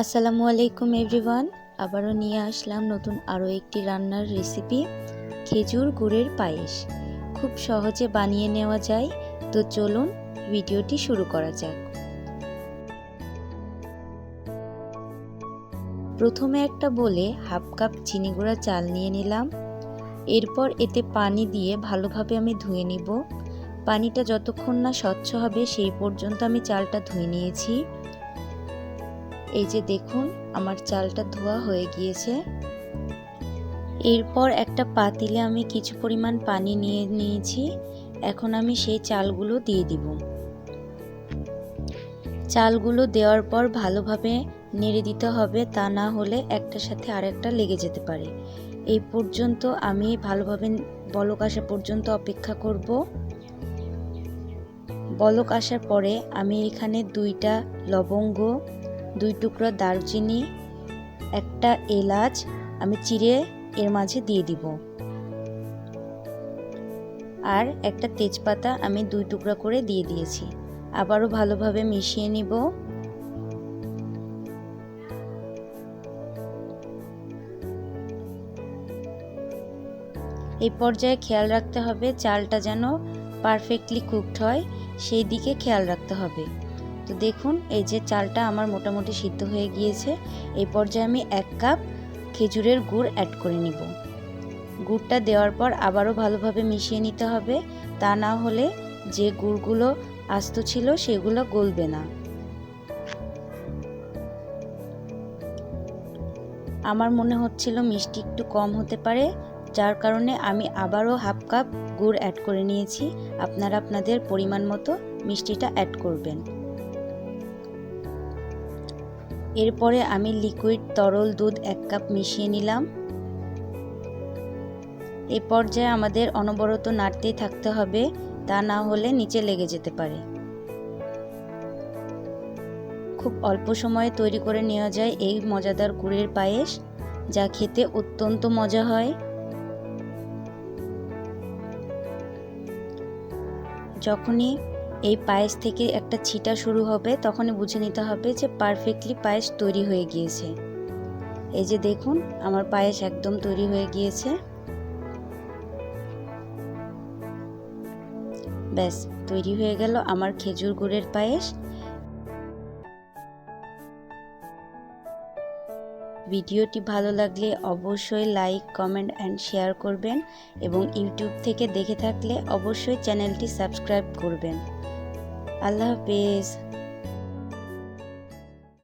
আসসালামু আলাইকুম এভরিওয়ান। আবারও নিয়ে আসলাম নতুন আরও একটি রান্নার রেসিপি, খেজুর গুড়ের পায়েস। খুব সহজে বানিয়ে নেওয়া যায়, তো চলুন ভিডিওটি শুরু করা যাক। প্রথমে একটা বলে হাফ কাপ চিনি গুঁড়া চাল নিয়ে নিলাম। এরপর এতে পানি দিয়ে ভালোভাবে আমি ধুয়ে নিব। পানিটা যতক্ষণ না স্বচ্ছ হবে সেই পর্যন্ত আমি চালটা ধুয়ে নিয়েছি। এই যে দেখুন, আমার চালটা ধোয়া হয়ে গিয়েছে। এরপর একটা পাতিলে আমি কিছু পরিমাণ পানি নিয়ে নিয়েছি। এখন আমি সেই চালগুলো দিয়ে দিব। চালগুলো দেওয়ার পর ভালোভাবে নেড়ে দিতে হবে, তা না হলে একটার সাথে আরেকটা লেগে যেতে পারে। এই পর্যন্ত আমি ভালোভাবে বলক আসা পর্যন্ত অপেক্ষা করব। বলক আসার পরে আমি এখানে 2টা লবঙ্গ, 2 টুকরা দারচিনি, একটা এলাচ আমি চিড়ে এর মাঝে দিয়ে দিব, আর একটা তেজপাতা আমি 2 টুকরা করে দিয়ে দিয়েছি। আবারও ভালোভাবে মিশিয়ে নিব। এই পর্যায়ে খেয়াল রাখতে হবে চালটা যেন পারফেক্টলি কুকড হয়, সেই দিকে খেয়াল রাখতে হবে। তো দেখুন, এই যে চালটা আমার মোটামুটি সিদ্ধ হয়ে গিয়েছে। এই পর্যায়ে আমি 1 কাপ খেজুরের গুড় অ্যাড করে নিব। গুড়টা দেওয়ার পর আবারও ভালোভাবে মিশিয়ে নিতে হবে, তা না হলে যে গুড়গুলো আস্ত ছিল সেগুলো গলবে না। আমার মনে হচ্ছিল মিষ্টি একটু কম হতে পারে, যার কারণে আমি আবারও হাফ কাপ গুড় অ্যাড করে নিয়েছি। আপনারা আপনাদের পরিমাণ মতো মিষ্টিটা অ্যাড করবেন। এরপরে আমি লিকুইড তরল দুধ 1 কাপ মিশিয়ে নিলাম। এই পর্যায়ে আমাদের অনবরত নাড়তেই থাকতে হবে, তা না হলে নিচে লেগে যেতে পারে। খুব অল্প সময়ে তৈরি করে নেওয়া যায় এই মজাদার গুড়ের পায়েস, যা খেতে অত্যন্ত মজা হয়। যখনই এই পায়েস থেকে একটা ছিটা শুরু হবে তখনই বুঝে নিতে হবে যে পারফেক্টলি পায়েস তৈরি হয়ে গিয়েছে। এই যে দেখুন, আমার পায়েস একদম তৈরি হয়ে গিয়েছে। ব্যাস, তৈরি হয়ে গেল আমার খেজুর গুড়ের পায়েস। ভিডিওটি ভালো লাগলে অবশ্যই লাইক, কমেন্ট অ্যান্ড শেয়ার করবেন, এবং ইউটিউব থেকে দেখে থাকলে অবশ্যই চ্যানেলটি সাবস্ক্রাইব করবেন। আল্লাহ হাফেজ।